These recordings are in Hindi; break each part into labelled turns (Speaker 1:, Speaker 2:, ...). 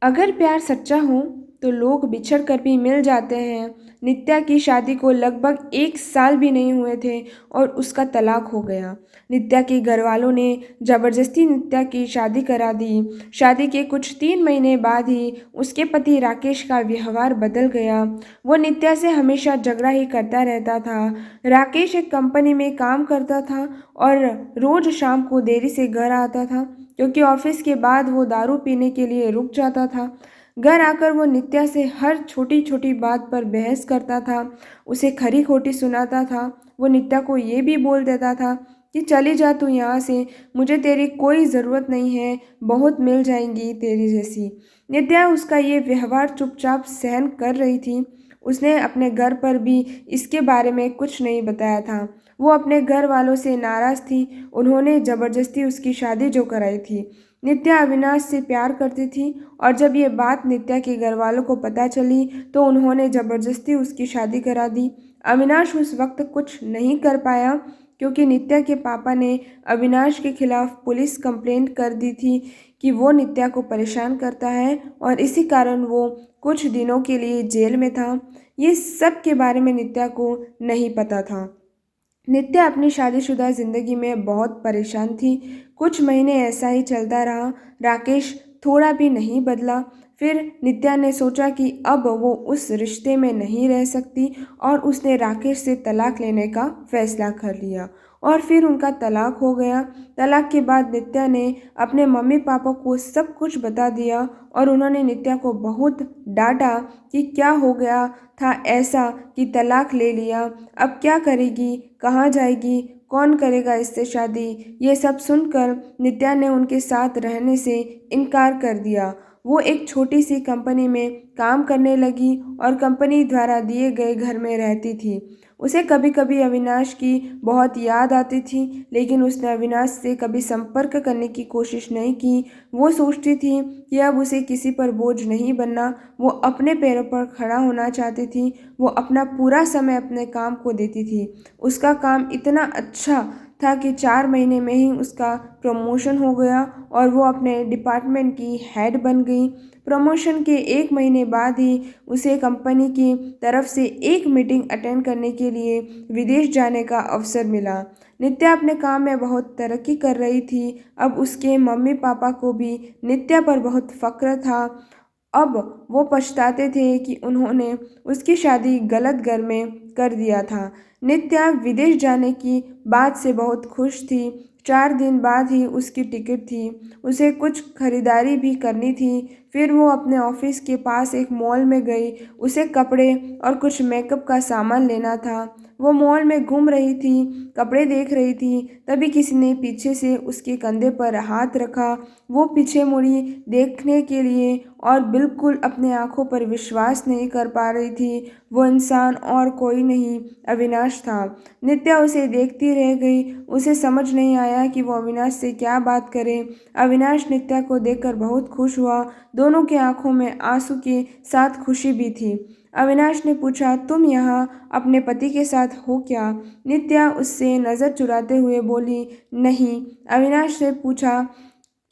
Speaker 1: अगर प्यार सच्चा हो तो लोग बिछड़ कर भी मिल जाते हैं। नित्या की शादी को लगभग 1 साल भी नहीं हुए थे और उसका तलाक हो गया। नित्या के घर वालों ने जबरदस्ती नित्या की शादी करा दी। शादी के कुछ 3 महीने बाद ही उसके पति राकेश का व्यवहार बदल गया। वो नित्या से हमेशा झगड़ा ही करता रहता था। राकेश एक कंपनी में काम करता था और रोज शाम को देरी से घर आता था, क्योंकि ऑफिस के बाद वो दारू पीने के लिए रुक जाता था। घर आकर वो नित्या से हर छोटी छोटी बात पर बहस करता था, उसे खरी खोटी सुनाता था। वो नित्या को ये भी बोल देता था कि चली जा तू यहाँ से, मुझे तेरी कोई ज़रूरत नहीं है, बहुत मिल जाएंगी तेरी जैसी। नित्या उसका ये व्यवहार चुपचाप सहन कर रही थी। उसने अपने घर पर भी इसके बारे में कुछ नहीं बताया था। वो अपने घर वालों से नाराज़ थी, उन्होंने ज़बरदस्ती उसकी शादी जो कराई थी। नित्या अविनाश से प्यार करती थी और जब ये बात नित्या के घर वालों को पता चली तो उन्होंने ज़बरदस्ती उसकी शादी करा दी। अविनाश उस वक्त कुछ नहीं कर पाया, क्योंकि नित्या के पापा ने अविनाश के खिलाफ पुलिस कंप्लेंट कर दी थी कि वो नित्या को परेशान करता है और इसी कारण वो कुछ दिनों के लिए जेल में था। ये सब के बारे में नित्या को नहीं पता था। नित्या अपनी शादीशुदा ज़िंदगी में बहुत परेशान थी। कुछ महीने ऐसा ही चलता रहा। राकेश थोड़ा भी नहीं बदला। फिर नित्या ने सोचा कि अब वो उस रिश्ते में नहीं रह सकती और उसने राकेश से तलाक लेने का फैसला कर लिया और फिर उनका तलाक हो गया। तलाक के बाद नित्या ने अपने मम्मी पापा को सब कुछ बता दिया और उन्होंने नित्या को बहुत डांटा कि क्या हो गया था ऐसा कि तलाक ले लिया, अब क्या करेगी, कहाँ जाएगी, कौन करेगा इससे शादी। ये सब सुनकर नित्या ने उनके साथ रहने से इनकार कर दिया। वो एक छोटी सी कंपनी में काम करने लगी और कंपनी द्वारा दिए गए घर में रहती थी। उसे कभी कभी अविनाश की बहुत याद आती थी, लेकिन उसने अविनाश से कभी संपर्क करने की कोशिश नहीं की। वो सोचती थी कि अब उसे किसी पर बोझ नहीं बनना, वो अपने पैरों पर खड़ा होना चाहती थी। वो अपना पूरा समय अपने काम को देती थी। उसका काम इतना अच्छा था कि 4 महीने में ही उसका प्रमोशन हो गया और वो अपने डिपार्टमेंट की हेड बन गई। प्रमोशन के 1 महीने बाद ही उसे कंपनी की तरफ से एक मीटिंग अटेंड करने के लिए विदेश जाने का अवसर मिला। नित्या अपने काम में बहुत तरक्की कर रही थी। अब उसके मम्मी पापा को भी नित्या पर बहुत फ़क्र था। अब वो पछताते थे कि उन्होंने उसकी शादी गलत घर में कर दिया था। नित्या विदेश जाने की बात से बहुत खुश थी। 4 दिन बाद ही उसकी टिकट थी। उसे कुछ खरीदारी भी करनी थी। फिर वो अपने ऑफिस के पास एक मॉल में गई। उसे कपड़े और कुछ मेकअप का सामान लेना था। वो मॉल में घूम रही थी, कपड़े देख रही थी, तभी किसी ने पीछे से उसके कंधे पर हाथ रखा। वो पीछे मुड़ी देखने के लिए और बिल्कुल अपने आंखों पर विश्वास नहीं कर पा रही थी। वो इंसान और कोई नहीं, अविनाश था। नित्या उसे देखती रह गई। उसे समझ नहीं आया कि वो अविनाश से क्या बात करे। अविनाश नित्या को देखकर बहुत खुश हुआ। दोनों की आंखों में आंसू के साथ खुशी भी थी। अविनाश ने पूछा, तुम यहाँ अपने पति के साथ हो क्या? नित्या उससे नज़र चुराते हुए बोली, नहीं। अविनाश ने पूछा,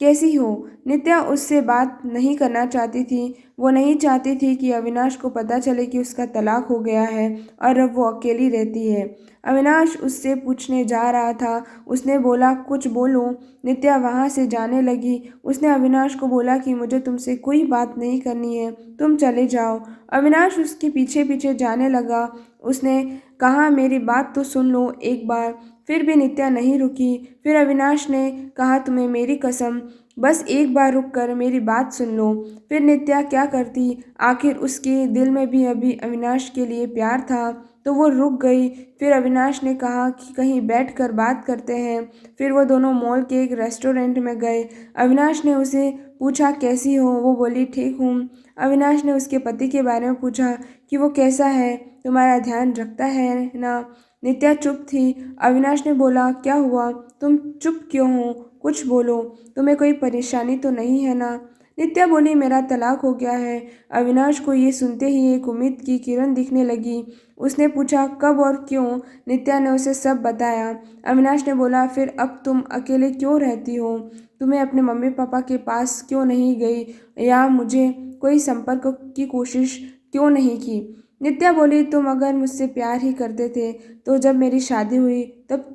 Speaker 1: कैसी हो? नित्या उससे बात नहीं करना चाहती थी। वो नहीं चाहती थी कि अविनाश को पता चले कि उसका तलाक हो गया है और अब वो अकेली रहती है। अविनाश उससे पूछने जा रहा था। उसने बोला, कुछ बोलो। नित्या वहाँ से जाने लगी। उसने अविनाश को बोला कि मुझे तुमसे कोई बात नहीं करनी है, तुम चले जाओ। अविनाश उसके पीछे पीछे जाने लगा। उसने कहा, मेरी बात तो सुन लो एक बार। फिर भी नित्या नहीं रुकी। फिर अविनाश ने कहा, तुम्हें मेरी कसम, बस एक बार रुक कर मेरी बात सुन लो। फिर नित्या क्या करती, आखिर उसके दिल में भी अभी अविनाश के लिए प्यार था, तो वो रुक गई। फिर अविनाश ने कहा कि कहीं बैठकर बात करते हैं। फिर वो दोनों मॉल के एक रेस्टोरेंट में गए। अविनाश ने उसे पूछा, कैसी हो? वो बोली, ठीक हूँ। अविनाश ने उसके पति के बारे में पूछा कि वो कैसा है, तुम्हारा ध्यान रखता है ना? नित्या चुप थी। अविनाश ने बोला, क्या हुआ, तुम चुप क्यों हो? कुछ बोलो, तुम्हें कोई परेशानी तो नहीं है ना? नित्या बोली, मेरा तलाक हो गया है। अविनाश को ये सुनते ही एक उम्मीद की किरण दिखने लगी। उसने पूछा, कब और क्यों? नित्या ने उसे सब बताया। अविनाश ने बोला, फिर अब तुम अकेले क्यों रहती हो? तुम्हें अपने मम्मी पापा के पास क्यों नहीं गई या मुझे कोई संपर्क की कोशिश क्यों नहीं की? नित्या बोली, तुम अगर मुझसे प्यार ही करते थे तो जब मेरी शादी हुई तब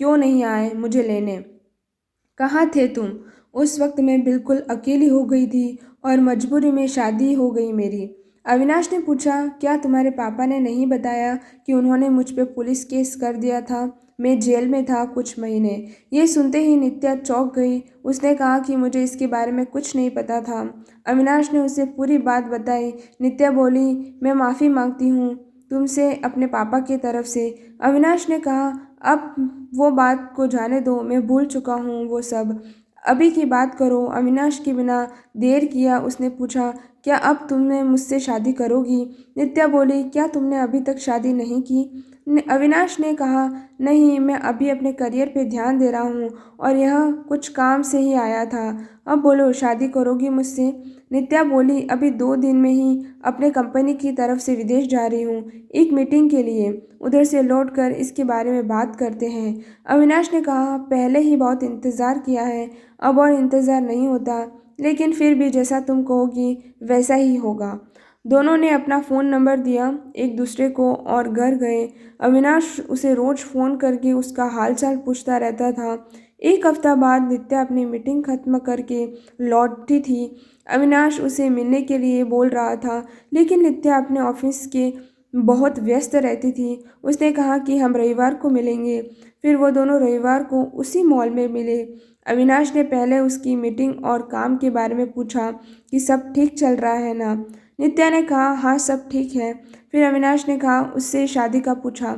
Speaker 1: क्यों नहीं आए मुझे लेने? कहाँ थे तुम? उस वक्त मैं बिल्कुल अकेली हो गई थी और मजबूरी में शादी हो गई मेरी। अविनाश ने पूछा, क्या तुम्हारे पापा ने नहीं बताया कि उन्होंने मुझ पे पुलिस केस कर दिया था? मैं जेल में था कुछ महीने। ये सुनते ही नित्या चौंक गई। उसने कहा कि मुझे इसके बारे में कुछ नहीं पता था। अविनाश ने उसे पूरी बात बताई। नित्या बोली, मैं माफ़ी मांगती हूँ तुमसे अपने पापा की तरफ से। अविनाश ने कहा, अब वो बात को जाने दो, मैं भूल चुका हूँ वो सब। अभी की बात करो। अविनाश के बिना देर किया उसने पूछा, क्या अब तुमने मुझसे शादी करोगी? नित्या बोली, क्या तुमने अभी तक शादी नहीं की? अविनाश ने कहा, नहीं, मैं अभी अपने करियर पे ध्यान दे रहा हूँ और यह कुछ काम से ही आया था। अब बोलो, शादी करोगी मुझसे? नित्या बोली, अभी 2 दिन में ही अपने कंपनी की तरफ से विदेश जा रही हूँ, एक मीटिंग के लिए। उधर से लौटकर इसके बारे में बात करते हैं। अविनाश ने कहा, पहले ही बहुत इंतज़ार किया है, अब और इंतज़ार नहीं होता, लेकिन फिर भी जैसा तुम कहोगी वैसा ही होगा। दोनों ने अपना फ़ोन नंबर दिया एक दूसरे को और घर गए। अविनाश उसे रोज़ फ़ोन करके उसका हालचाल पूछता रहता था। एक हफ्ता बाद नित्या अपनी मीटिंग खत्म करके लौटी थी। अविनाश उसे मिलने के लिए बोल रहा था, लेकिन नित्या अपने ऑफिस के बहुत व्यस्त रहती थी। उसने कहा कि हम रविवार को मिलेंगे। फिर वो दोनों रविवार को उसी मॉल में मिले। अविनाश ने पहले उसकी मीटिंग और काम के बारे में पूछा कि सब ठीक चल रहा है ना। नित्या ने कहा, हाँ, सब ठीक है। फिर अविनाश ने कहा, उससे शादी का पूछा।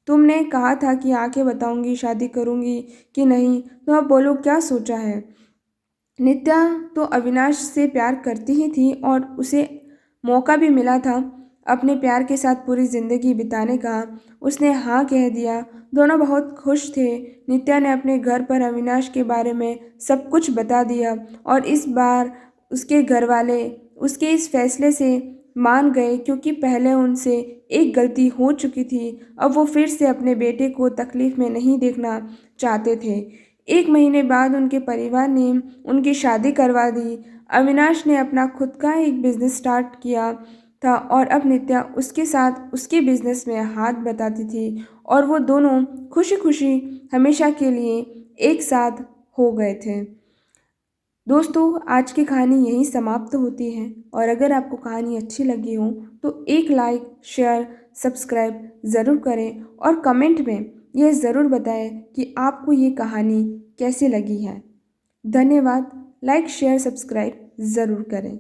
Speaker 1: तुमने कहा था कि आके बताऊंगी शादी करूंगी कि नहीं, तो अब बोलो क्या सोचा है? नित्या तो अविनाश से प्यार करती ही थी और उसे मौका भी मिला था अपने प्यार के साथ पूरी ज़िंदगी बिताने का। उसने हाँ कह दिया। दोनों बहुत खुश थे। नित्या ने अपने घर पर अविनाश के बारे में सब कुछ बता दिया और इस बार उसके घर वाले उसके इस फैसले से मान गए, क्योंकि पहले उनसे एक गलती हो चुकी थी। अब वो फिर से अपने बेटे को तकलीफ़ में नहीं देखना चाहते थे। 1 महीने बाद उनके परिवार ने उनकी शादी करवा दी। अविनाश ने अपना खुद का एक बिज़नेस स्टार्ट किया था और अब नित्या उसके साथ उसके बिज़नेस में हाथ बटाती थी और वो दोनों खुशी-खुशी हमेशा के लिए एक साथ हो गए थे। दोस्तों, आज की कहानी यहीं समाप्त होती है और अगर आपको कहानी अच्छी लगी हो तो एक लाइक, शेयर, सब्सक्राइब ज़रूर करें और कमेंट में यह ज़रूर बताएं कि आपको ये कहानी कैसी लगी है। धन्यवाद। लाइक, शेयर, सब्सक्राइब ज़रूर करें।